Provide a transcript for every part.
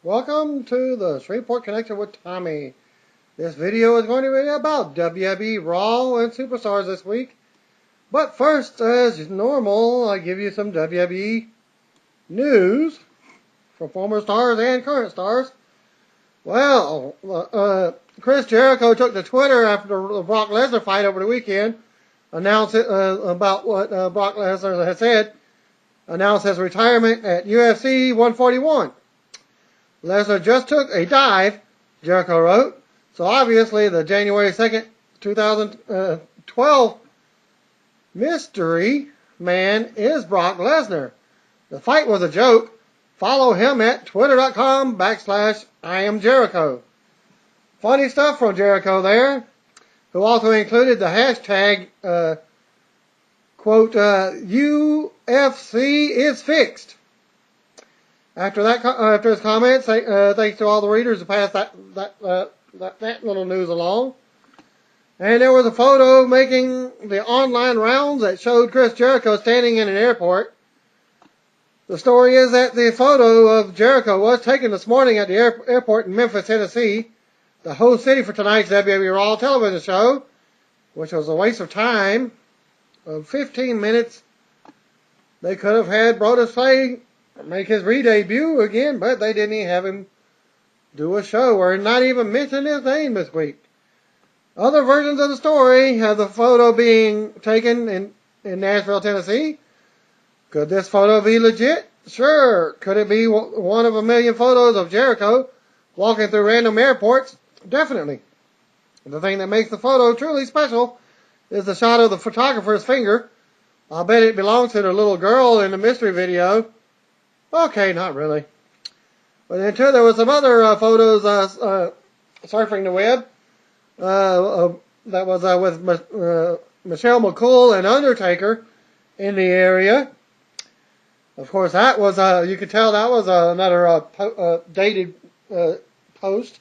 Welcome to the Shreveport Connection with Tommy. This video is going to be about WWE Raw and Superstars this week. But first, as normal, I give you some WWE news from former stars and current stars. Well, Chris Jericho took to Twitter after the Brock Lesnar fight over the weekend, announced about what Brock Lesnar had said, announced his retirement at UFC 141. Lesnar just took a dive, Jericho wrote, so obviously the January 2nd, 2012 mystery man is Brock Lesnar. The fight was a joke. Follow him at twitter.com/IamJericho. Funny stuff from Jericho there, who also included the hashtag, quote, UFC is fixed. After his comments, thanks to all the readers who passed that little news along. And there was a photo making the online rounds that showed Chris Jericho standing in an airport. The story is that the photo of Jericho was taken this morning at the airport in Memphis, Tennessee, the host city for tonight's WWE Raw television show, which was a waste of time of 15 minutes. They could have had Brodus Clay make his re-debut again, but they didn't even have him do a show or not even mention his name this week. Other versions of the story have the photo being taken in Nashville, Tennessee. Could this photo be legit? Sure. Could it be one of a million photos of Jericho walking through random airports? Definitely. The thing that makes the photo truly special is the shot of the photographer's finger. I'll bet it belongs to the little girl in the mystery video. Okay, not really. But then too, there was some other photos surfing the web. That was with Michelle McCool and Undertaker in the area. Of course, that was you could tell that was another dated post.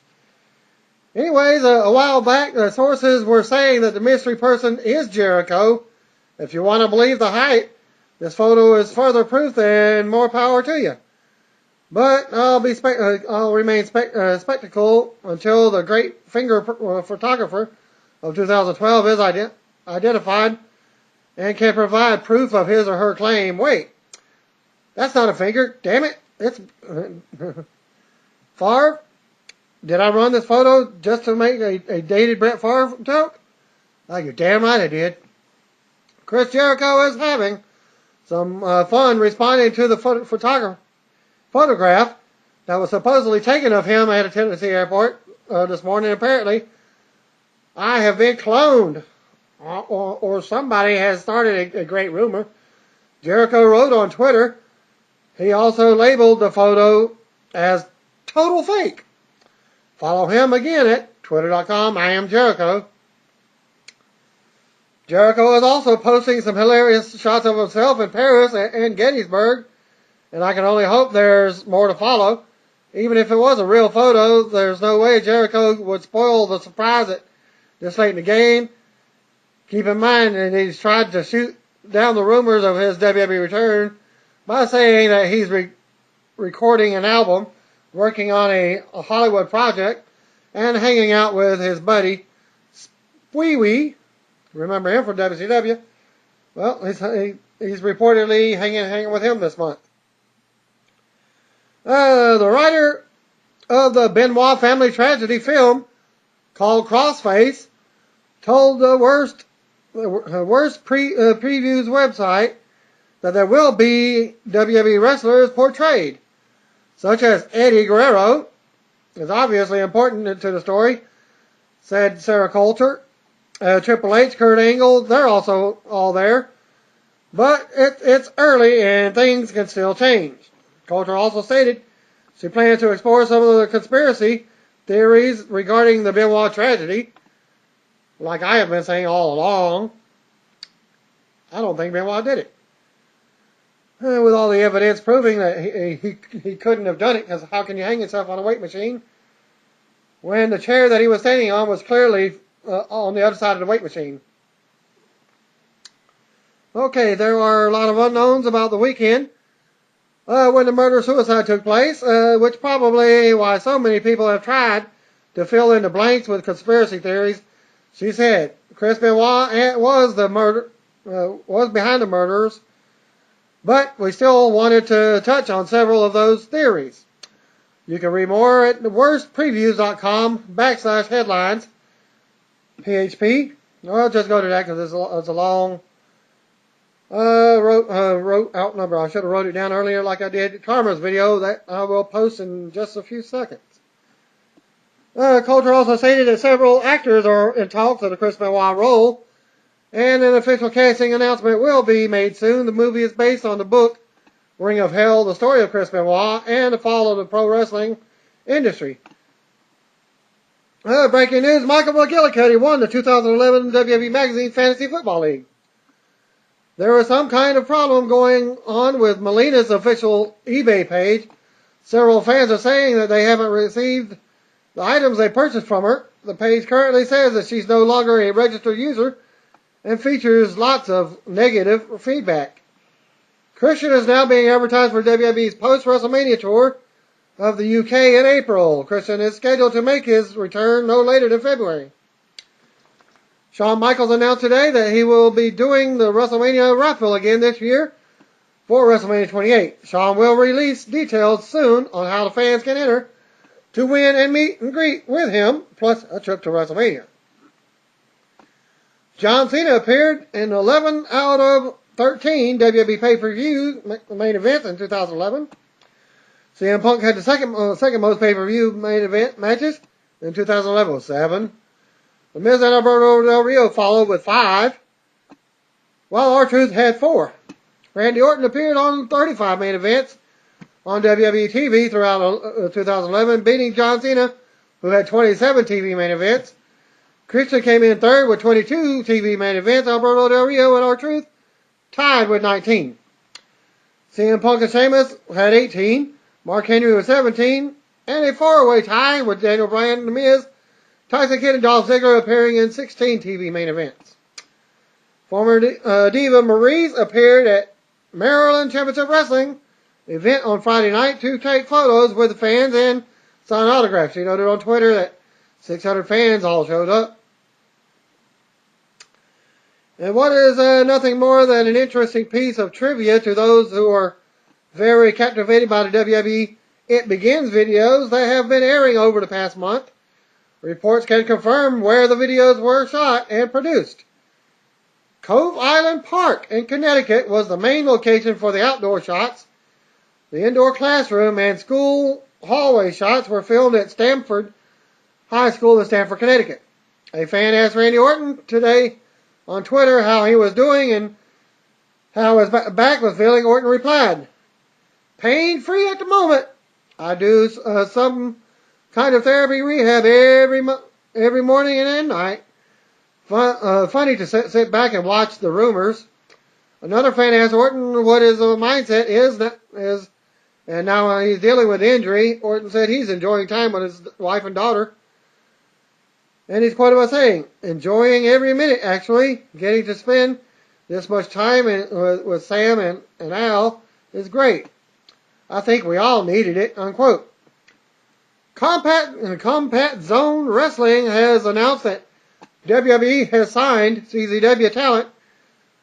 Anyways, a while back, sources were saying that the mystery person is Jericho. If you want to believe the hype, this photo is further proof and more power to you. But I'll remain skeptical until the great finger photographer of 2012 is identified and can provide proof of his or her claim. Wait, that's not a finger. Damn it. It's Favre. Did I run this photo just to make a dated Brett Favre joke? Oh, you're damn right I did. Chris Jericho is having some fun responding to the photograph that was supposedly taken of him at a Tennessee airport this morning. Apparently, I have been cloned, or somebody has started a great rumor. Jericho wrote on Twitter. He also labeled the photo as total fake. Follow him again at twitter.com/IamJericho. Jericho is also posting some hilarious shots of himself in Paris and Gettysburg, and I can only hope there's more to follow. Even if it was a real photo, there's no way Jericho would spoil the surprise at this late in the game. Keep in mind that he's tried to shoot down the rumors of his WWE return by saying that he's recording an album, working on a Hollywood project, and hanging out with his buddy Wee. Remember him from WCW? Well, he's reportedly hanging with him this month. The writer of the Benoit family tragedy film called Crossface told the worst previews website that there will be WWE wrestlers portrayed, such as Eddie Guerrero, is obviously important to the story, said Sarah Coulter. Triple H, Kurt Angle, they're also all there. But it's early and things can still change. Coulter also stated she plans to explore some of the conspiracy theories regarding the Benoit tragedy. Like I have been saying all along, I don't think Benoit did it. With all the evidence proving that he couldn't have done it, because how can you hang yourself on a weight machine when the chair that he was standing on was clearly on the other side of the weight machine? Okay, there are a lot of unknowns about the weekend. when the murder-suicide took place, which probably why so many people have tried to fill in the blanks with conspiracy theories. She said Chris Benoit was behind the murders, but we still wanted to touch on several of those theories. You can read more at theworstpreviews.com/headlines, PHP. I'll just go to that because it's a long wrote out number. I should have wrote it down earlier like I did Kharma's video that I will post in just a few seconds. Coulter also stated that several actors are in talks of the Chris Benoit role, and an official casting announcement will be made soon. The movie is based on the book Ring of Hell, the story of Chris Benoit and the fall of the pro wrestling industry. Breaking news, Michael McGillicuddy won the 2011 WWE Magazine Fantasy Football League. There was some kind of problem going on with Melina's official eBay page. Several fans are saying that they haven't received the items they purchased from her. The page currently says that she's no longer a registered user and features lots of negative feedback. Christian is now being advertised for WWE's post-WrestleMania tour of the UK in April. Christian is scheduled to make his return no later than February. Shawn Michaels announced today that he will be doing the WrestleMania raffle again this year for WrestleMania 28. Shawn will release details soon on how the fans can enter to win and meet and greet with him, plus a trip to WrestleMania. John Cena appeared in 11 out of 13 WWE pay-per-view main events in 2011. CM Punk had the second most pay-per-view main event matches in 2011 with 7. The Miz and Alberto Del Rio followed with 5, while R-Truth had 4. Randy Orton appeared on 35 main events on WWE TV throughout 2011, beating John Cena, who had 27 TV main events. Christian came in third with 22 TV main events. Alberto Del Rio and R-Truth tied with 19. CM Punk and Sheamus had 18. Mark Henry with 17. And a 4-way tie with Daniel Bryan and The Miz, Tyson Kidd and Dolph Ziggler appearing in 16 TV main events. Former Diva Maryse appeared at Maryland Championship Wrestling event on Friday night to take photos with the fans and sign autographs. She noted on Twitter that 600 fans all showed up. And what is nothing more than an interesting piece of trivia to those who are very captivated by the WWE It Begins videos that have been airing over the past month. Reports can confirm where the videos were shot and produced. Cove Island Park in Connecticut was the main location for the outdoor shots. The indoor classroom and school hallway shots were filmed at Stamford High School in Stamford, Connecticut. A fan asked Randy Orton today on Twitter how he was doing and how his back was feeling. Orton replied, "Pain-free at the moment. I do some kind of therapy rehab every morning and at night. Funny to sit back and watch the rumors." Another fan asked Orton what his mindset is, and now he's dealing with injury. Orton said he's enjoying time with his wife and daughter. And he's quoted by saying, "Enjoying every minute, actually. Getting to spend this much time with Sam and Al is great. I think we all needed it," unquote. Combat Zone Wrestling has announced that WWE has signed CZW talent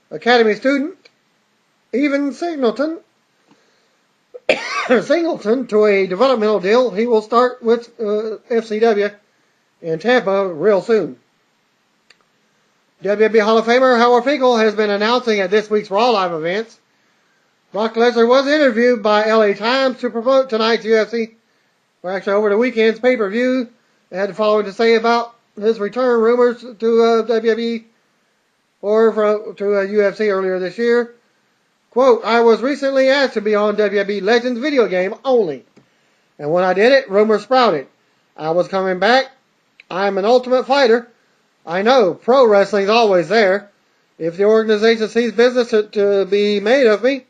Academy student Evan Singleton to a developmental deal. He will start with FCW in Tampa real soon. WWE Hall of Famer Howard Finkel has been announcing at this week's Raw Live events. Brock Lesnar was interviewed by LA Times to promote tonight's UFC, or actually over the weekend's pay-per-view. They had the following to say about his return rumors to WWE or to UFC earlier this year. Quote, "I was recently asked to be on WWE Legends video game only. And when I did it, rumors sprouted. I was coming back. I'm an ultimate fighter. I know, pro wrestling's always there. If the organization sees business to be made off me,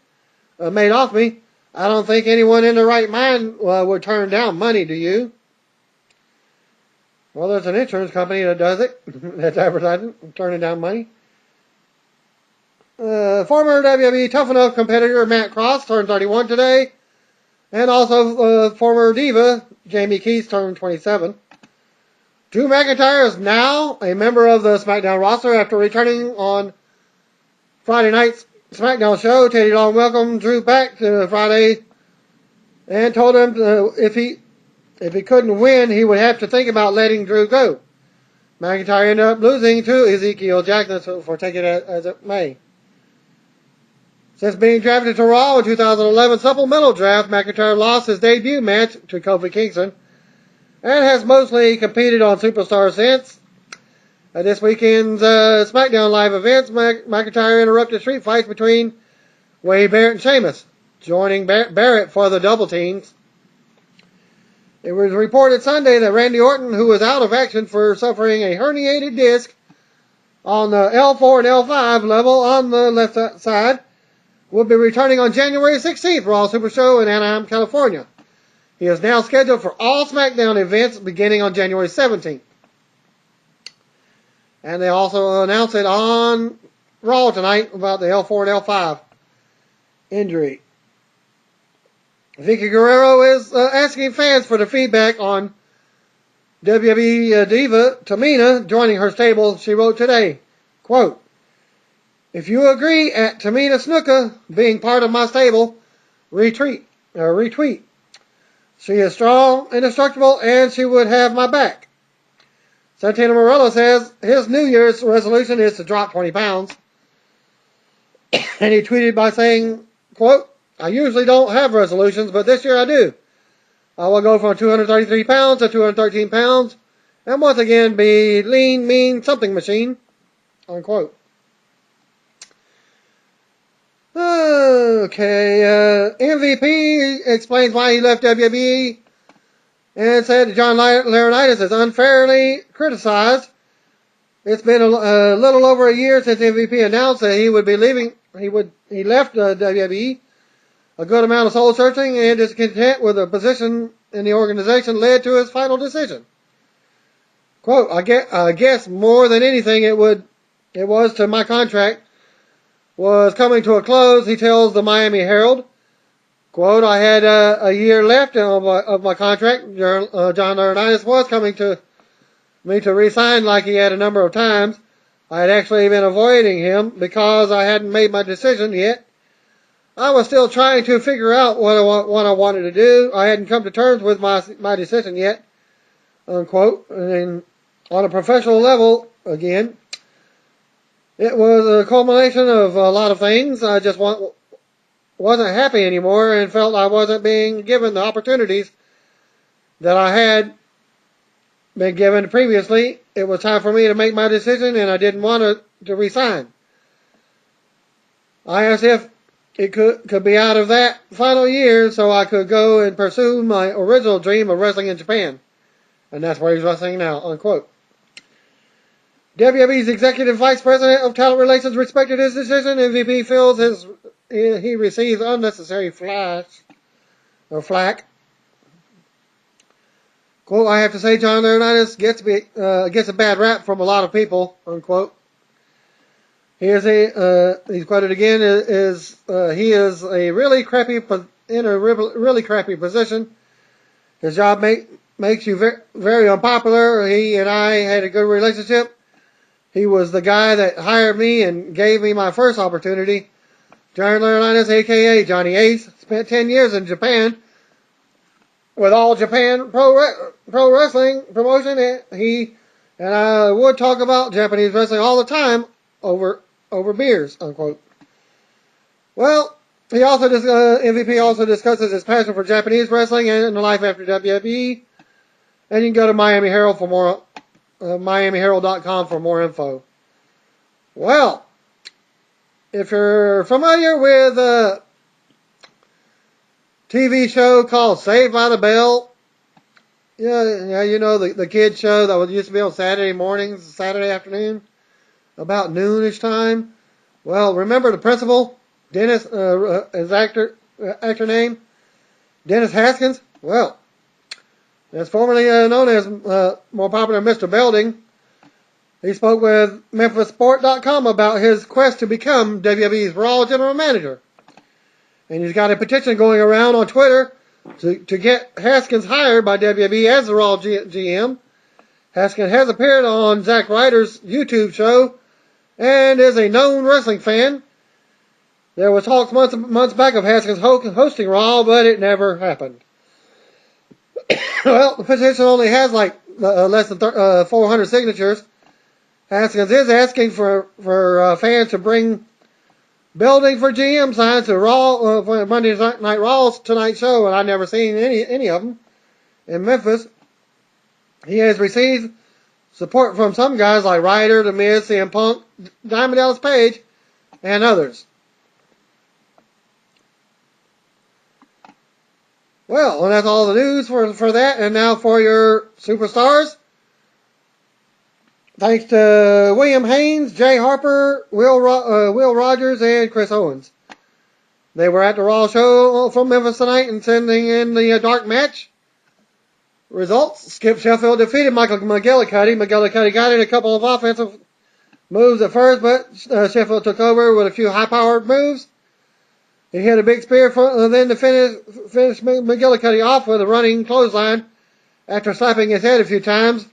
I don't think anyone in their right mind would turn down money, do you?" Well, there's an insurance company that does it. That's advertising, turning down money. Former WWE Tough Enough competitor Matt Cross turned 31 today. And also former Diva Jamie Keith turned 27. Drew McIntyre is now a member of the SmackDown roster after returning on Friday night's SmackDown show. Teddy Long welcomed Drew back to Friday and told him if he couldn't win, he would have to think about letting Drew go. McIntyre ended up losing to Ezekiel Jackson, for take it as it may. Since being drafted to Raw in 2011 supplemental draft, McIntyre lost his debut match to Kofi Kingston and has mostly competed on Superstar since. At this weekend's SmackDown Live events, McIntyre interrupted street fights between Wade Barrett and Sheamus, joining Barrett for the double teams. It was reported Sunday that Randy Orton, who was out of action for suffering a herniated disc on the L4 and L5 level on the left side, will be returning on January 16th Raw Super Show in Anaheim, California. He is now scheduled for all SmackDown events beginning on January 17th. And they also announced it on Raw tonight about the L4 and L5 injury. Vicky Guerrero is asking fans for the feedback on WWE Diva Tamina joining her stable. She wrote today, quote, "If you agree at Tamina Snuka being part of my stable, retweet. She is strong, indestructible, and she would have my back." Santino Marella says his New Year's resolution is to drop 20 pounds. And he tweeted by saying, quote, "I usually don't have resolutions, but this year I do. I will go from 233 pounds to 213 pounds, and once again be lean, mean, something machine," unquote. Okay, MVP explains why he left WWE and said John Laurinaitis is unfairly criticized. It's been a little over a year since MVP announced that he would be leaving. He left WWE. A good amount of soul searching and discontent with the position in the organization led to his final decision. Quote, I guess more than anything it was to my contract was coming to a close, he tells the Miami Herald. Quote, I had a year left of my contract. John Laurinaitis was coming to me to resign like he had a number of times. I had actually been avoiding him because I hadn't made my decision yet. I was still trying to figure out what I wanted to do. I hadn't come to terms with my decision yet, unquote. And on a professional level, again, it was a culmination of a lot of things. I just wasn't happy anymore and felt I wasn't being given the opportunities that I had been given previously. It was time for me to make my decision, and I didn't want to resign. I asked if it could be out of that final year so I could go and pursue my original dream of wrestling in Japan. And that's where he's wrestling now, unquote. WWE's Executive Vice President of Talent Relations respected his decision. MVP feels he receives unnecessary flack. Quote, I have to say John Laurinaitis gets a bad rap from a lot of people, unquote. He's quoted again, he is in a really crappy position. His job makes you very unpopular. He and I had a good relationship. He was the guy that hired me and gave me my first opportunity. John Laurinaitis, a.k.a. Johnny Ace, spent 10 years in Japan with All Japan Pro Wrestling promotion. He and I would talk about Japanese wrestling all the time over beers, unquote. Well, MVP also discusses his passion for Japanese wrestling and the life after WWE. And you can go to Miami Herald for more, MiamiHerald.com for more info. Well, if you're familiar with a TV show called Saved by the Bell, yeah, you know the kids show that used to be on Saturday mornings, Saturday afternoon, about noonish time. Well, remember the principal, Dennis, his actor name, Dennis Haskins? Well, that's formerly known as more popular Mr. Belding. He spoke with memphisport.com about his quest to become WWE's Raw General Manager. And he's got a petition going around on Twitter to get Haskins hired by WWE as the Raw GM. Haskins has appeared on Zack Ryder's YouTube show and is a known wrestling fan. There was talks months back of Haskins hosting Raw, but it never happened. Well, the petition only has like less than 400 signatures. Haskins is asking for fans to bring building for GM signs to Raw for Monday Night Raw's Tonight Show, and I've never seen any of them in Memphis. He has received support from some guys like Ryder, The Miz, CM Punk, Diamond Dallas Page, and others. Well, and that's all the news for that. And now for your superstars. Thanks to William Haynes, Jay Harper, Will Rogers, and Chris Owens. They were at the Raw show from Memphis tonight and sending in the dark match results. Skip Sheffield defeated Michael McGillicuddy. McGillicuddy got in a couple of offensive moves at first, but Sheffield took over with a few high-powered moves. He hit a big spear then to finish McGillicuddy off with a running clothesline after slapping his head a few times,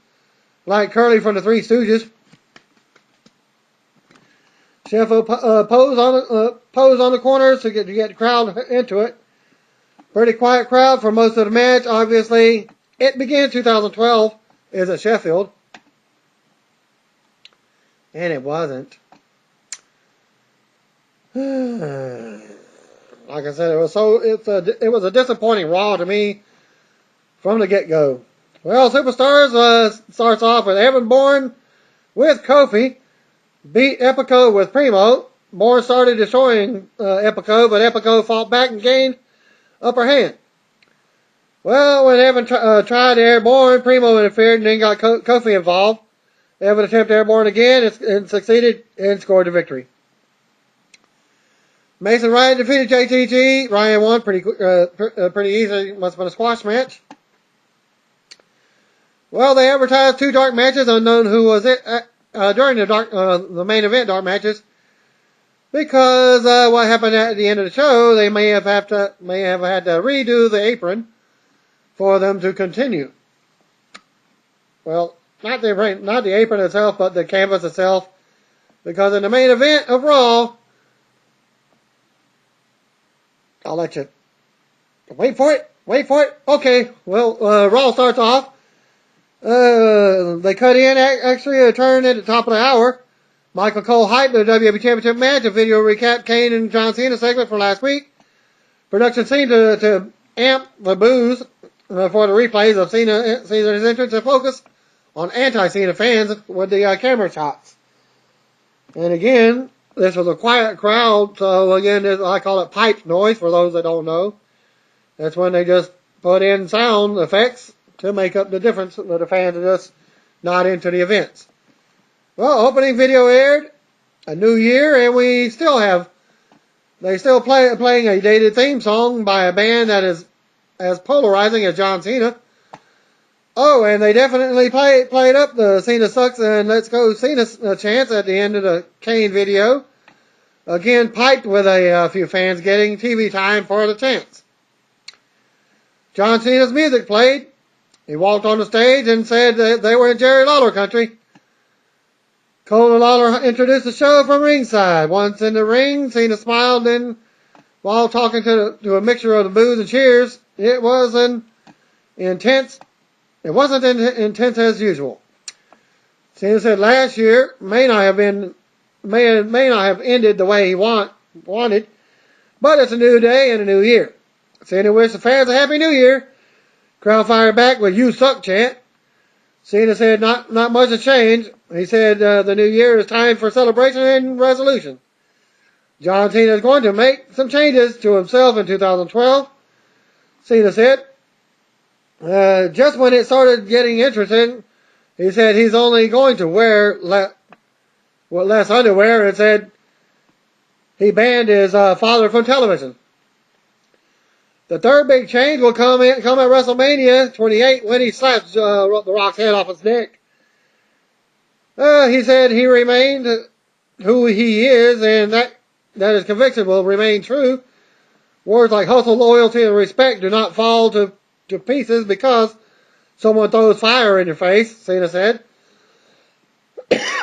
like Curly from the Three Stooges. Sheffield posed on the corners to get the crowd into it. Pretty quiet crowd for most of the match. Obviously, it began in 2012 is at Sheffield, and it wasn't. Like I said, it was a disappointing Raw to me from the get-go. Well, Superstars starts off with Evan Bourne with Kofi, beat Epico with Primo. Bourne started destroying Epico, but Epico fought back and gained upper hand. Well, when Evan tried to airborne, Primo interfered and then got Kofi involved. Evan attempted airborne again and succeeded and scored the victory. Mason Ryan defeated JTG. Ryan won pretty easy. Must have been a squash match. Well, they advertised 2 dark matches, unknown who was it during the main event dark matches, because what happened at the end of the show, they may have had to redo the apron for them to continue. Well, not the apron itself, but the canvas itself, because in the main event of Raw, I'll let you wait for it. Okay, well, Raw starts off. They cut in actually a turn at the top of the hour. Michael Cole hyped the WWE Championship match. A video recap Kane and John Cena segment from last week. Production seemed to amp the boos for the replays of Cena's entrance and focus on anti-Cena fans with the camera shots. And again, this was a quiet crowd, so again, I call it pipe noise for those that don't know. That's when they just put in sound effects to make up the difference with the fans are just not into the events. Well, opening video aired, a new year, and they still playing a dated theme song by a band that is as polarizing as John Cena. Oh, and they definitely played up the Cena sucks and let's go Cena chants at the end of the Kane video. Again, piped with a few fans getting TV time for the chants. John Cena's music played. He walked on the stage and said that they were in Jerry Lawler country. Cole and Lawler introduced the show from ringside. Once in the ring, Cena smiled and while talking to a mixture of the boos and cheers, it wasn't intense as usual. Cena said last year may not have ended the way he wanted, but it's a new day and a new year. Cena wished the fans a happy new year. Crowd fired back with "You suck" chant. Cena said not much has changed. He said the new year is time for celebration and resolution. John Cena is going to make some changes to himself in 2012. Cena said, just when it started getting interesting, he said he's only going to wear less underwear and said he banned his father from television. The third big change will come at WrestleMania 28 when he slaps The Rock's head off his neck. He said he remained who he is and that his conviction will remain true. Words like hustle, loyalty, and respect do not fall to pieces because someone throws fire in your face, Cena said.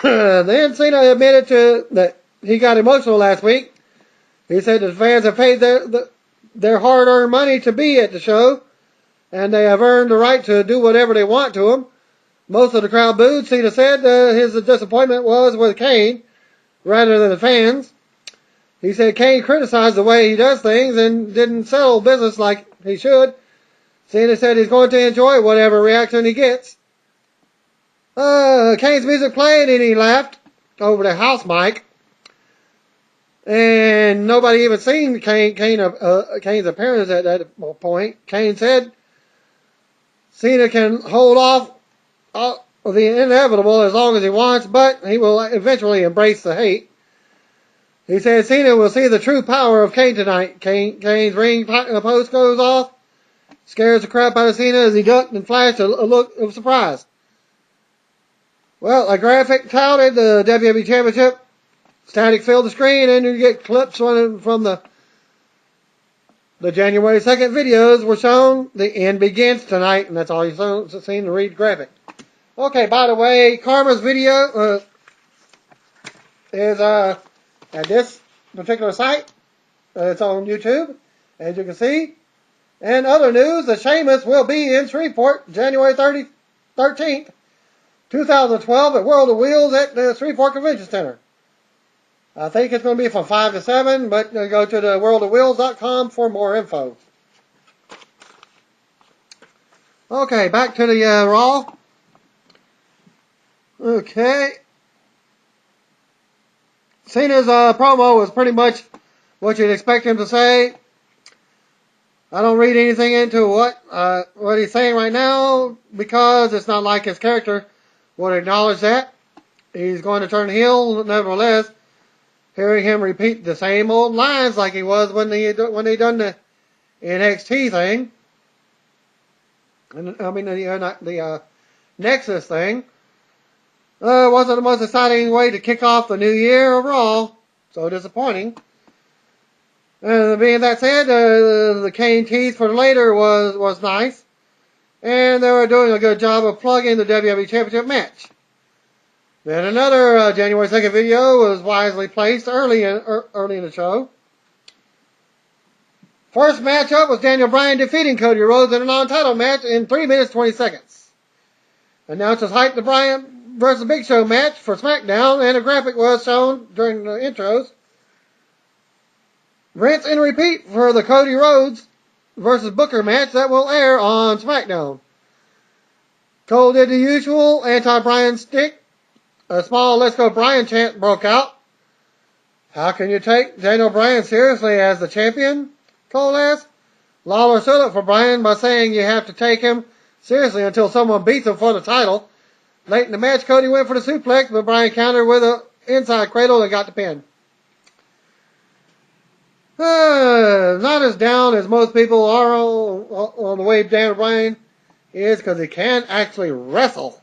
Then Cena admitted that he got emotional last week. He said the fans have paid their hard-earned money to be at the show, and they have earned the right to do whatever they want to him. Most of the crowd booed. Cena said his disappointment was with Kane rather than the fans. He said Kane criticized the way he does things and didn't settle business like he should. Cena said he's going to enjoy whatever reaction he gets. Kane's music played and he laughed over the house mic. And nobody even seen Kane's appearance at that point. Kane said Cena can hold off the inevitable as long as he wants, but he will eventually embrace the hate. He said Cena will see the true power of Kane tonight. Kane's ring post goes off, scares the crap out of Cena as he ducked and flashed a look of surprise. Well, a graphic touted the WWE Championship. Static filled the screen, and you get clips from the January 2nd videos were shown. The end begins tonight, and that's all you've seen to read graphic. Okay, by the way, Kharma's video is at this particular site. It's on YouTube, as you can see. And other news, the Sheamus will be in Shreveport January 13th, 2012 at World of Wheels at the Shreveport Convention Center. I think it's going to be from 5 to 7, but go to the worldofwheels.com for more info. Okay, back to the Raw. Okay. Cena's promo was pretty much what you'd expect him to say. I don't read anything into what he's saying right now because it's not like his character would acknowledge that. He's going to turn heel, nevertheless. Hearing him repeat the same old lines like he was when they done the NXT thing. I mean the Nexus thing. Wasn't the most exciting way to kick off the new year overall. So disappointing. Being that said, the Kane tease for later was nice. And they were doing a good job of plugging the WWE Championship match. Then another January 2nd video was wisely placed early in the show. First matchup was Daniel Bryan defeating Cody Rhodes in a non-title match in 3 minutes 20 seconds. Announcers hyped the Bryan vs. Big Show match for SmackDown, and a graphic was shown during the intros. Rinse and repeat for the Cody Rhodes vs. Booker match that will air on SmackDown. Cole did the usual anti-Bryan stick. A small Let's Go Bryan chant broke out. How can you take Daniel Bryan seriously as the champion? Cole asked. Lawler stood up for Bryan by saying you have to take him seriously until someone beats him for the title. Late in the match, Cody went for the suplex, but Bryan countered with an inside cradle and got the pin. Not as down as most people are on the way Daniel Bryan is because he can actually wrestle.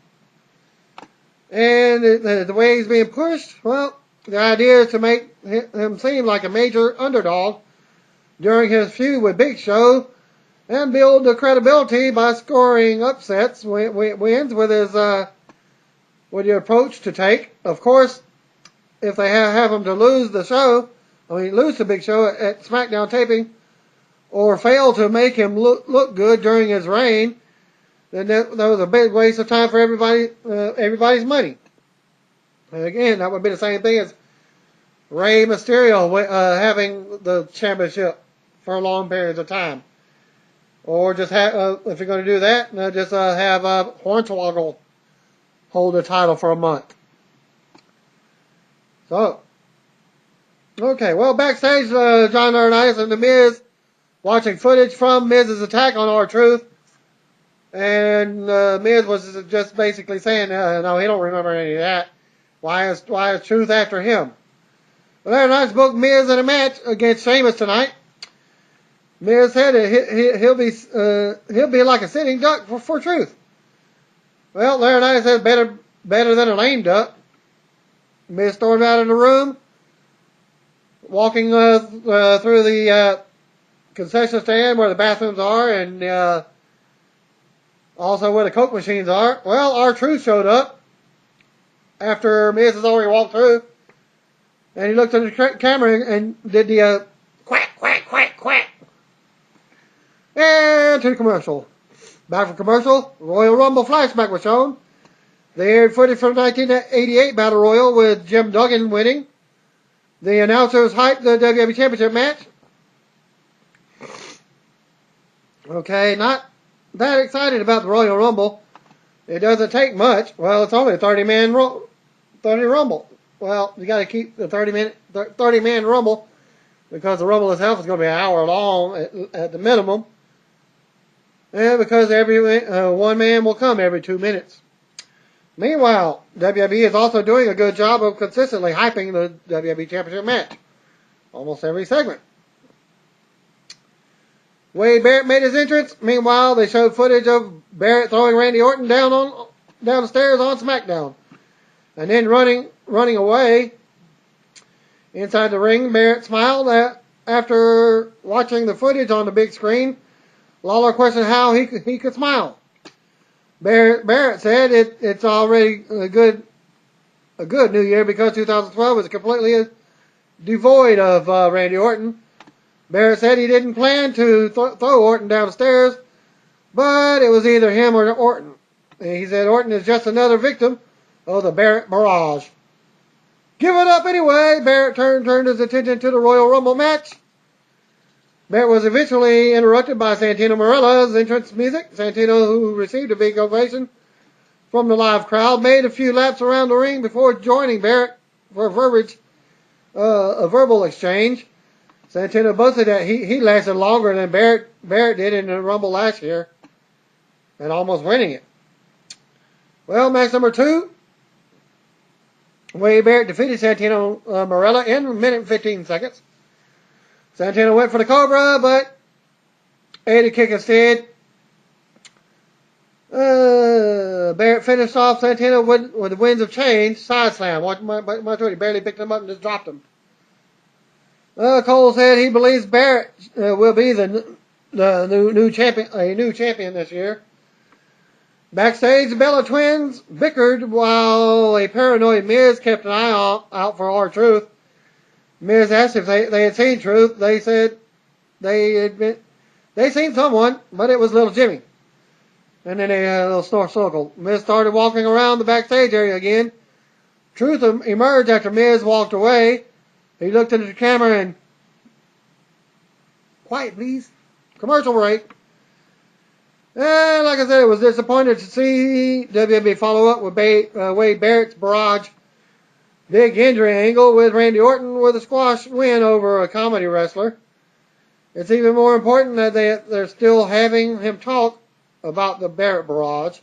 And the way he's being pushed, well, the idea is to make him seem like a major underdog during his feud with Big Show and build the credibility by scoring upsets, wins with your approach to take. Of course, if they have him to lose to Big Show at SmackDown taping, or fail to make him look good during his reign, then that was a big waste of time for everybody's money. And again, that would be the same thing as Rey Mysterio having the championship for long periods of time. Or just have, if you're going to do that, just have Hornswoggle hold the title for a month. So, okay, well, backstage, John Laurinaitis and The Miz watching footage from Miz's attack on R-Truth. And Miz was just basically saying, no, he don't remember any of that. Why is Truth after him? Well, Laurinaitis booked Miz in a match against Sheamus tonight. Miz said he'll be like a sitting duck for Truth. Well, Laurinaitis said better than a lame duck. Miz stormed out of the room, walking through the concession stand where the bathrooms are, and also where the Coke machines are. Well, R-Truth showed up after Miz has already walked through, and he looked at the camera and did the quack, quack, quack, quack. And to the commercial. Back from commercial, Royal Rumble flashback was shown. They aired footage from the 1988 Battle Royal with Jim Duggan winning. The announcers hyped the WWE Championship match. Okay, not that excited about the Royal Rumble. It doesn't take much. Well, it's only a 30-man Rumble. Well, you got to keep the 30-man Rumble because the Rumble itself is going to be an hour long at the minimum. And because every one man will come every 2 minutes. Meanwhile, WWE is also doing a good job of consistently hyping the WWE Championship match. Almost every segment. Wade Barrett made his entrance. Meanwhile, they showed footage of Barrett throwing Randy Orton down the stairs on SmackDown. And then running away. Inside the ring, Barrett smiled after watching the footage on the big screen. Lawler questioned how he could smile. Barrett said it's already a good New Year because 2012 was completely devoid of Randy Orton. Barrett said he didn't plan to throw Orton down the stairs, but it was either him or Orton. And he said Orton is just another victim of the Barrett barrage. Give it up anyway. Barrett turned his attention to the Royal Rumble match. Barrett was eventually interrupted by Santino Marella's entrance music. Santino, who received a big ovation from the live crowd, made a few laps around the ring before joining Barrett for a verbal exchange. Santino boasted that he lasted longer than Barrett did in the Rumble last year and almost winning it. Well, match number 2. Wade Barrett defeated Santino Marella in a minute and 15 seconds. Santino went for the Cobra, but ate a kick instead. Barrett finished off Santino with the winds of change. Side slam. Watch my he barely picked him up and just dropped him. Cole said he believes Barrett will be the new champion this year. Backstage, the Bella Twins bickered while a paranoid Miz kept an eye out for R-Truth. Miz asked if they had seen Truth. They said they seen someone, but it was little Jimmy. And then they had a little circle. Miz started walking around the backstage area again. Truth emerged after Miz walked away. He looked into the camera and, quiet please, commercial break. And like I said, it was disappointed to see WWE follow up with Wade Barrett's barrage big injury angle with Randy Orton with a squash win over a comedy wrestler. It's even more important that they're still having him talk about the Barrett barrage.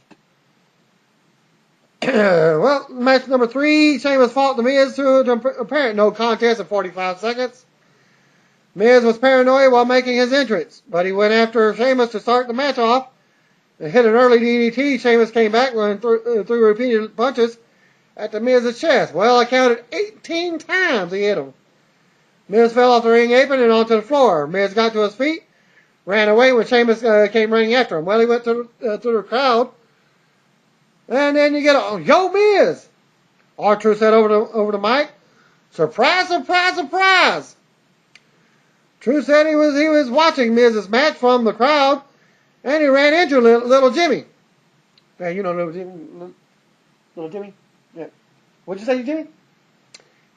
Well, match number 3, Sheamus fought The Miz to an apparent no contest in 45 seconds. Miz was paranoid while making his entrance, but he went after Sheamus to start the match off and hit an early DDT. Sheamus came back and threw repeated punches at the Miz's chest. Well, I counted 18 times he hit him. Miz fell off the ring apron and onto the floor. Miz got to his feet, ran away when Sheamus came running after him. Well, he went through the crowd. And then you get a, yo, Miz! R-Truth said over the mic, surprise, surprise, surprise! Truth said he was watching Miz's match from the crowd, and he ran into little Jimmy. Yeah, you know little Jimmy? Yeah. What'd you say, Jimmy?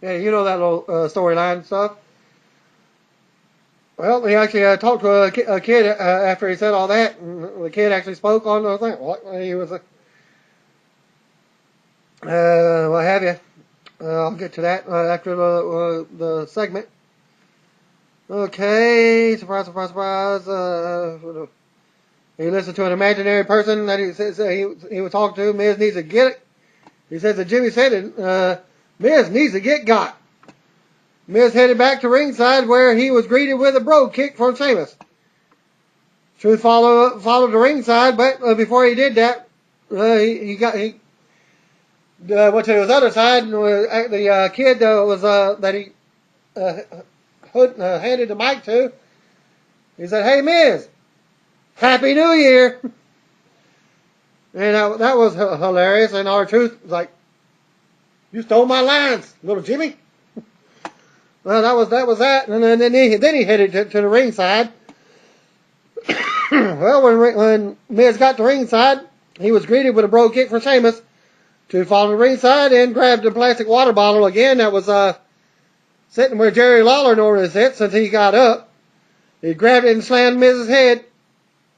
Yeah, you know that little storyline stuff. Well, he actually talked to a kid after he said all that, and the kid actually spoke on the thing. What? He was what have you. I'll get to that after the segment. Okay, surprise, surprise, surprise. He listened to an imaginary person that he says he was talking to. Miz needs to get it. He says that Jimmy said it. Miz needs to get got. Miz headed back to ringside where he was greeted with a brogue kick from Sheamus. Truth followed the ringside, but before he did that, he went to his other side, and the kid that he handed the mic to He said, "Hey, Miz, Happy New Year." And that was hilarious. And R-Truth was like, "You stole my lines, little Jimmy." Well, that was that. And then he headed to the ringside. Well, when Miz got to ringside, he was greeted with a bro kick from Sheamus to fall to ringside and grabbed a plastic water bottle again that was sitting where Jerry Lawler normally sits since he got up. He grabbed it and slammed Miz's head.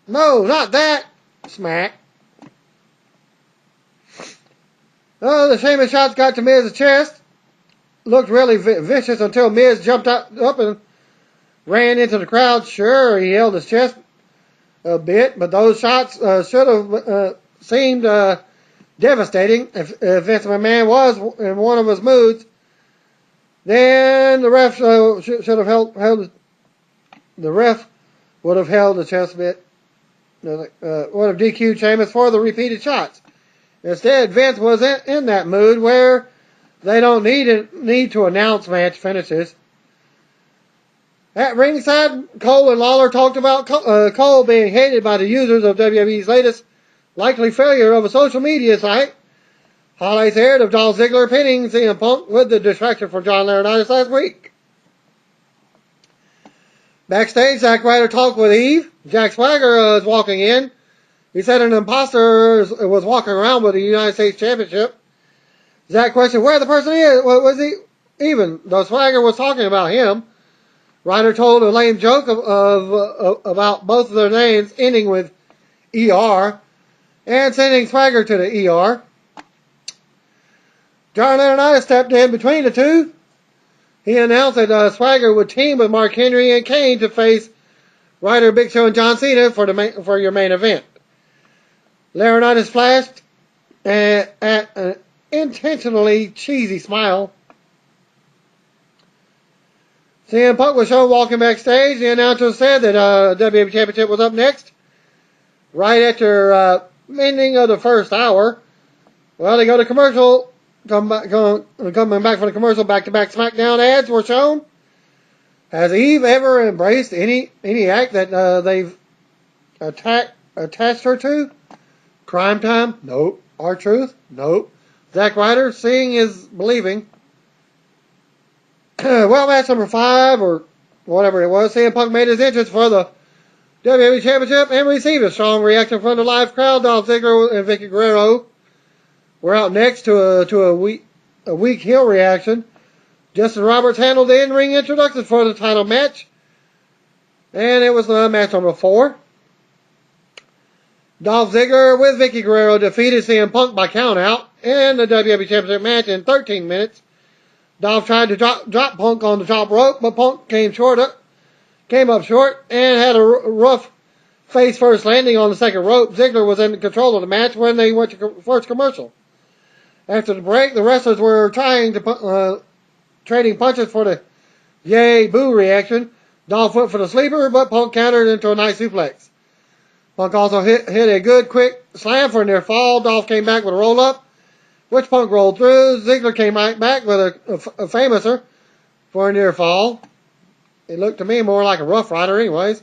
"No, not that." Smack. Oh, the Sheamus shots got to Miz's chest. Looked really vicious until Miz jumped up and ran into the crowd. Sure, he held his chest a bit, but those shots should have seemed devastating. If Vince McMahon was in one of his moods, then the ref should have held the ref would have held the chest a bit. Would have DQ'd Sheamus for the repeated shots. Instead, Vince was in that mood where they don't need to announce match finishes. At ringside, Cole and Lawler talked about Cole being hated by the users of WWE's latest likely failure of a social media site. Highlights aired of Dolph Ziggler pinning CM Punk with the distraction for John Laurinaitis last week. Backstage, Zack Ryder talked with Eve. Jack Swagger was walking in. He said an imposter was walking around with the United States Championship. Zack questioned where the person is. Was he even? Though Swagger was talking about him. Ryder told a lame joke about both of their names ending with ER and sending Swagger to the ER. John Laurinaitis stepped in between the two. He announced that Swagger would team with Mark Henry and Kane to face Ryder, Big Show, and John Cena for your main event. Laurinaitis flashed at an intentionally cheesy smile. CM Punk was shown walking backstage. The announcer said that WWE Championship was up next, right after ending of the first hour. Well, they go to commercial. Coming back from the commercial, back-to-back SmackDown ads were shown. Has Eve ever embraced any act that they've attached her to? Crime Time? Nope. R-Truth? Nope. Zack Ryder? Seeing is believing. Well, match number 5, or whatever it was, CM Punk made his entrance for the WWE Championship and received a strong reaction from the live crowd. Dolph Ziggler and Vicky Guerrero were out next to a weak heel reaction. Justin Roberts handled the in-ring introduction for the title match. And it was match number 4. Dolph Ziggler with Vicky Guerrero defeated CM Punk by countout in the WWE Championship match in 13 minutes. Dolph tried to drop Punk on the top rope, but Punk came up short and had a rough face-first landing on the second rope. Ziggler was in control of the match when they went to first commercial. After the break, the wrestlers were trading punches for the yay boo reaction. Dolph went for the sleeper, but Punk countered into a nice suplex. Punk also hit a good quick slam for a near fall. Dolph came back with a roll up, which Punk rolled through. Ziggler came right back with a famouser for a near fall. It looked to me more like a Rough Rider anyways.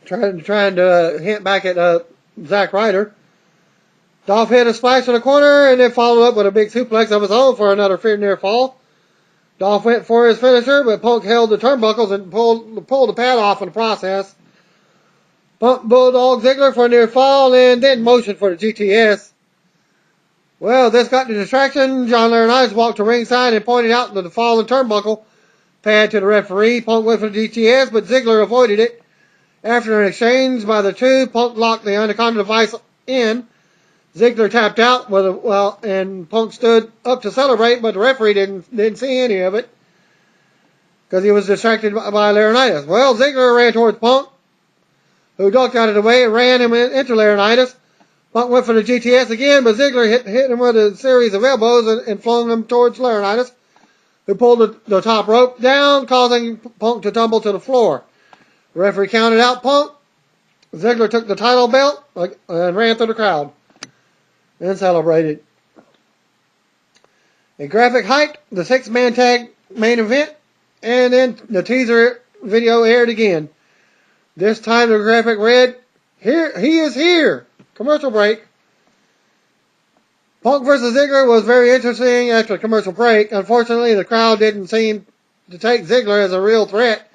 Trying to hint back at Zack Ryder. Dolph hit a splash in the corner and then followed up with a big suplex of his own for another near fall. Dolph went for his finisher, but Punk held the turnbuckles and pulled the pad off in the process. Punk bulldog Ziggler for a near fall and then motioned for the GTS. Well, this got the distraction. John Laurinaitis walked to ringside and pointed out the fallen turnbuckle pad to the referee. Punk went for the GTS, but Ziggler avoided it. After an exchange by the two, Punk locked the Anaconda device in. Ziggler tapped out and Punk stood up to celebrate, but the referee didn't see any of it because he was distracted by Laurinaitis. Well, Ziggler ran towards Punk, who ducked out of the way and ran him into Laurinaitis. Punk went for the GTS again, but Ziggler hit him with a series of elbows and flung him towards Laurinaitis, who pulled the top rope down, causing Punk to tumble to the floor. The referee counted out Punk. Ziggler took the title belt and ran through the crowd and celebrated. A graphic hyped the 6-man tag main event, and then the teaser video aired again. This time the graphic read, "Here he is here." Commercial break. Punk vs. Ziggler was very interesting after the commercial break. Unfortunately, the crowd didn't seem to take Ziggler as a real threat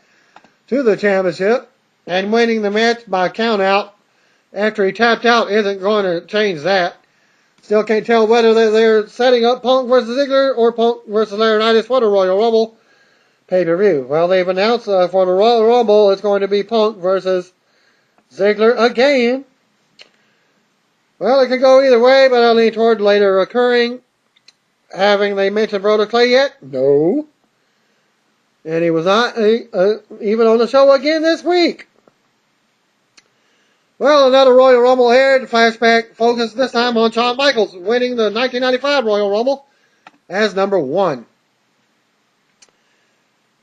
to the championship, and winning the match by countout after he tapped out isn't going to change that. Still can't tell whether they're setting up Punk vs. Ziggler or Punk vs. Laurinaitis for the Royal Rumble pay-per-view. Well, they've announced for the Royal Rumble it's going to be Punk versus Ziggler again. Well, it could go either way, but I lean toward later occurring. Having they mentioned Brodus Clay yet? No. And he was not even on the show again this week. Well, another Royal Rumble aired. Flashback focused this time on Shawn Michaels winning the 1995 Royal Rumble as number 1.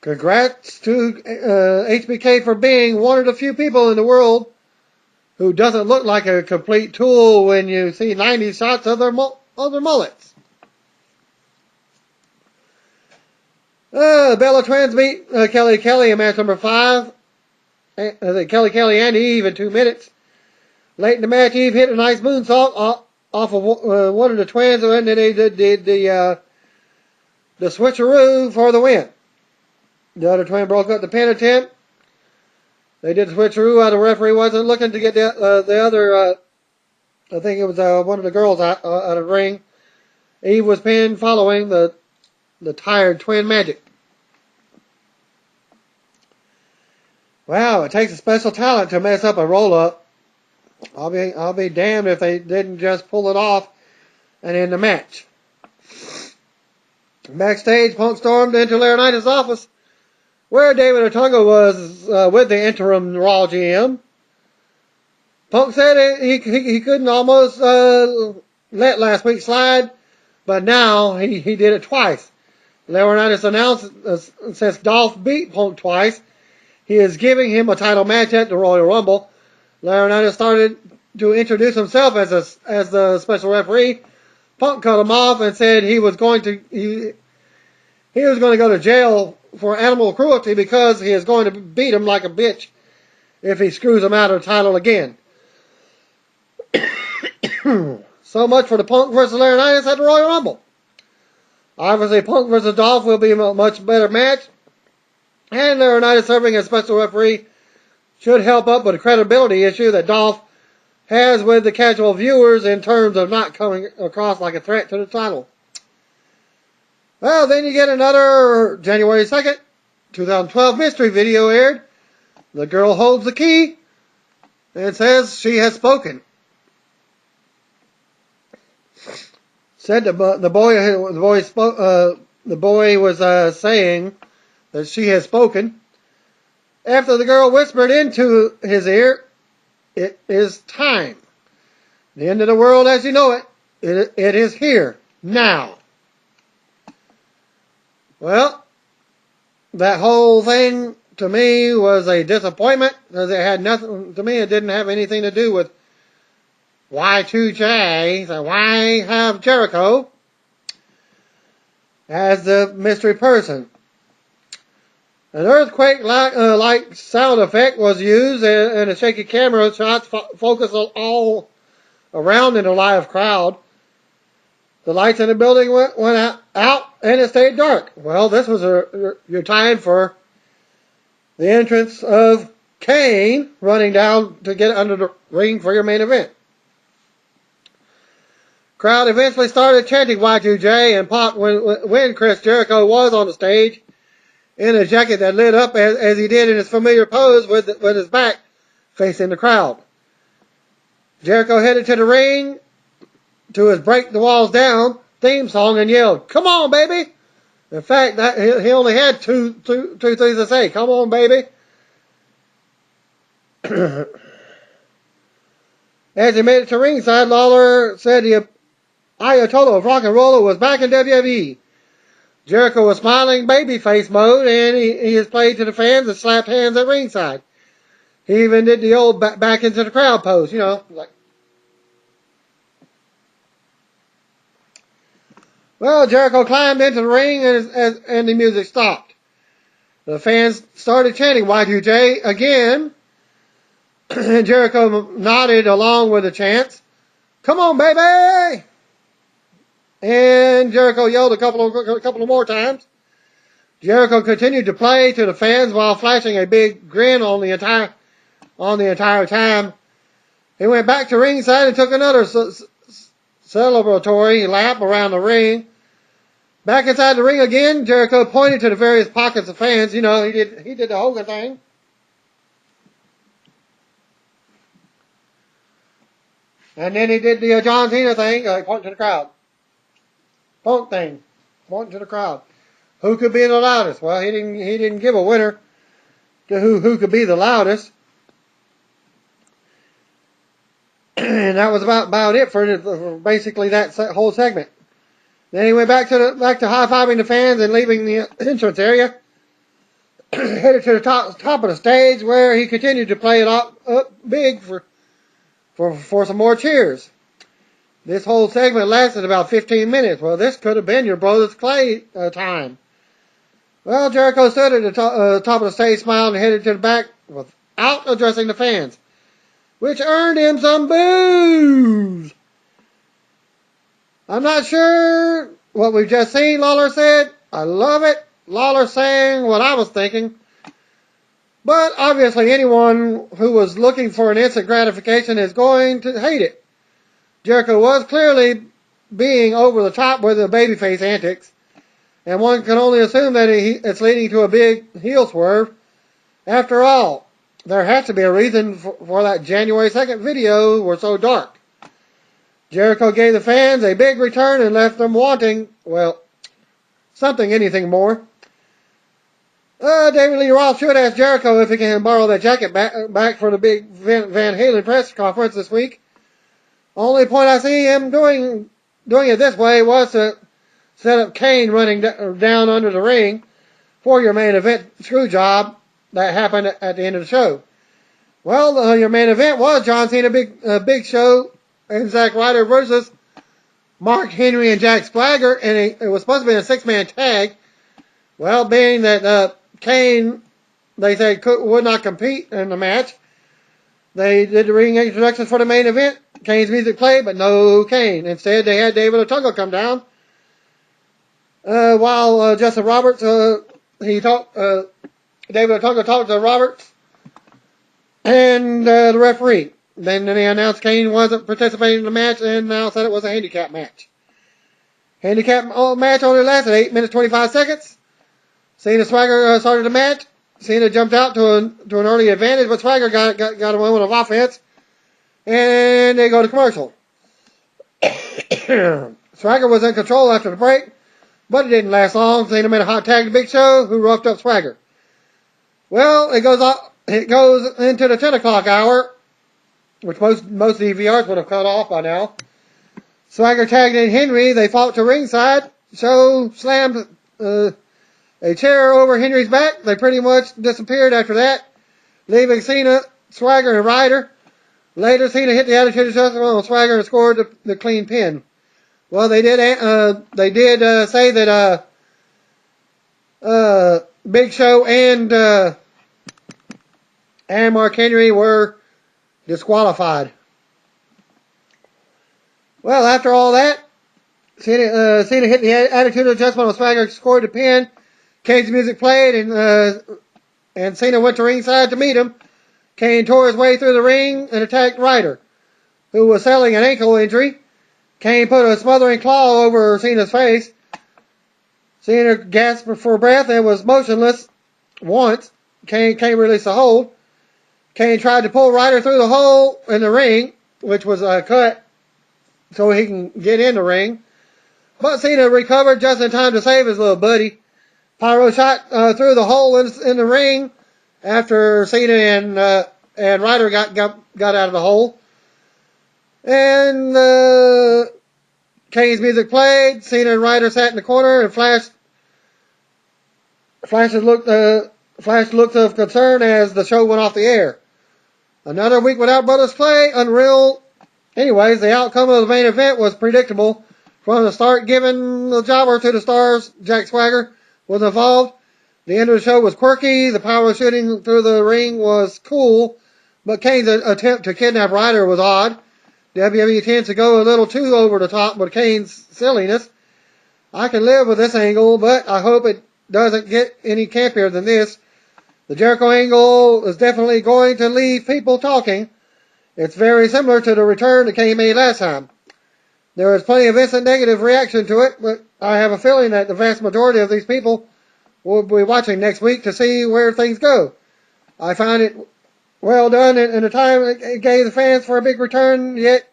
Congrats to HBK for being one of the few people in the world who doesn't look like a complete tool when you see 90 shots of their mullets. Bella Twins beat Kelly in match number 5. Kelly and Eve in 2 minutes. Late in the match, Eve hit a nice moonsault off of one of the twins, and then they did the switcheroo for the win. The other twin broke up the pin attempt. They did the switcheroo while the referee wasn't looking to get the other, I think it was one of the girls out of the ring. Eve was pinned following the tired twin magic. Wow, it takes a special talent to mess up a roll-up. I'll be damned if they didn't just pull it off and end the match. Backstage, Punk stormed into Laurinaitis' office, where David Otunga was with the interim Raw GM. Punk said he couldn't almost let last week slide, but now he did it twice. Laurinaitis announced since Dolph beat Punk twice, he is giving him a title match at the Royal Rumble. Laurinaitis started to introduce himself as the special referee. Punk cut him off and said he was going to go to jail for animal cruelty because he is going to beat him like a bitch if he screws him out of the title again. So much for the Punk versus Laurinaitis at the Royal Rumble. Obviously, Punk versus Dolph will be a much better match, and Laurinaitis serving as special referee should help up with the credibility issue that Dolph has with the casual viewers in terms of not coming across like a threat to the title. Well, then you get another January 2nd, 2012 mystery video aired. The girl holds the key and says she has spoken. Said the boy was saying that she has spoken. After the girl whispered into his ear, "It is time. The end of the world as you know it, it is here, now." Well, that whole thing to me was a disappointment because it had nothing, to me it didn't have anything to do with Y2J, so why have Jericho as the mystery person? An earthquake-like sound effect was used, and a shaky camera shots focused all around in a live crowd. The lights in the building went out, and it stayed dark. Well, this was your time for the entrance of Kane running down to get under the ring for your main event. Crowd eventually started chanting Y2J and popped when Chris Jericho was on the stage in a jacket that lit up as he did in his familiar pose with his back facing the crowd. Jericho headed to the ring to his Break the Walls Down theme song and yelled, "Come on, baby!" In fact, he only had two things to say. "Come on, baby." As he made it to ringside, Lawler said the Ayatollah of Rock and Roll was back in WWE. Jericho was smiling babyface mode, and he has played to the fans and slapped hands at ringside. He even did the old back into the crowd pose, like. Well, Jericho climbed into the ring and the music stopped. The fans started chanting Y2J again, and Jericho nodded along with the chants. Come on, baby! And Jericho yelled a couple of more times. Jericho continued to play to the fans while flashing a big grin on the entire time. He went back to ringside and took another celebratory lap around the ring. Back inside the ring again, Jericho pointed to the various pockets of fans. You know, he did the Hogan thing. And then he did the John Cena thing, pointing to the crowd. Punk thing, pointing to the crowd. Who could be the loudest? Well, he didn't give a winner to who could be the loudest. And that was about it for basically that whole segment. Then he went back to high-fiving the fans and leaving the entrance area. Headed to the top of the stage, where he continued to play it up big for some more cheers. This whole segment lasted about 15 minutes. Well, this could have been your Brodus Clay time. Well, Jericho stood at the top of the stage, smiled, and headed to the back without addressing the fans, which earned him some boos. I'm not sure what we've just seen, Lawler said. I love it. Lawler saying what I was thinking. But obviously anyone who was looking for an instant gratification is going to hate it. Jericho was clearly being over the top with the babyface antics, and one can only assume that it's leading to a big heel swerve. After all, there has to be a reason for that January 2nd video were so dark. Jericho gave the fans a big return and left them wanting, well, anything more. David Lee Roth should ask Jericho if he can borrow that jacket back for the big Van Halen press conference this week. Only point I see him doing it this way was to set up Kane running down under the ring for your main event screw job that happened at the end of the show. Well, your main event was John Cena Big Show and Zack Ryder versus Mark Henry and Jack Swagger, and it was supposed to be a 6-man tag. Well, being that Kane, they said, would not compete in the match, they did the ring introductions for the main event. Kane's music played, but no Kane. Instead, they had David Otunga come down. While Justin Roberts, David Otunga talked to Roberts and the referee. Then they announced Kane wasn't participating in the match and now said it was a handicap match. Handicap match only lasted 8 minutes 25 seconds. Cena Swagger started the match. Cena jumped out to an early advantage, but Swagger got a moment of offense. And they go to commercial. Swagger was in control after the break, but it didn't last long. Cena made a hot tag to Big Show, who roughed up Swagger. Well, it goes into the 10 o'clock hour, which most DVRs would have cut off by now. Swagger tagged in Henry. They fought to ringside. Show slammed a chair over Henry's back. They pretty much disappeared after that, leaving Cena, Swagger, and Ryder. Later, Cena hit the Attitude Adjustment on Swagger and scored the clean pin. Well, they did say that Big Show and Mark Henry were disqualified. Well, after all that, Cena hit the Attitude Adjustment on Swagger, scored the pin. Kane's music played, and Cena went to ringside to meet him. Kane tore his way through the ring and attacked Ryder, who was selling an ankle injury. Kane put a smothering claw over Cena's face. Cena gasped for breath and was motionless once. Kane released the hold. Kane tried to pull Ryder through the hole in the ring, which was cut so he can get in the ring. But Cena recovered just in time to save his little buddy. Pyro shot through the hole in the ring after Cena and Ryder got out of the hole. And Kane's music played. Cena and Ryder sat in the corner and flashed looks of concern as the show went off the air. Another week without Brodus Clay, unreal. Anyways, the outcome of the main event was predictable from the start, given the jobber to the Stars. Jack Swagger was involved. The end of the show was quirky. The power shooting through the ring was cool, but Kane's attempt to kidnap Ryder was odd. WWE tends to go a little too over the top with Kane's silliness. I can live with this angle, but I hope it doesn't get any campier than this. The Jericho angle is definitely going to leave people talking. It's very similar to the return that Kane made last time. There is plenty of instant negative reaction to it, but I have a feeling that the vast majority of these people will be watching next week to see where things go. I found it well done in the time it gave the fans for a big return, yet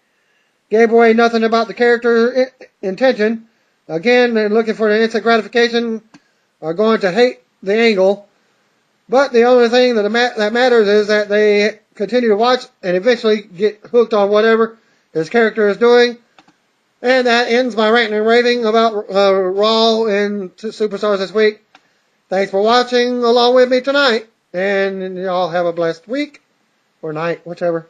gave away nothing about the character intention. Again, they're looking for the instant gratification, are going to hate the angle. But the only thing that matters is that they continue to watch and eventually get hooked on whatever his character is doing. And that ends my ranting and raving about Raw and Superstars this week. Thanks for watching along with me tonight. And y'all have a blessed week or night, whichever.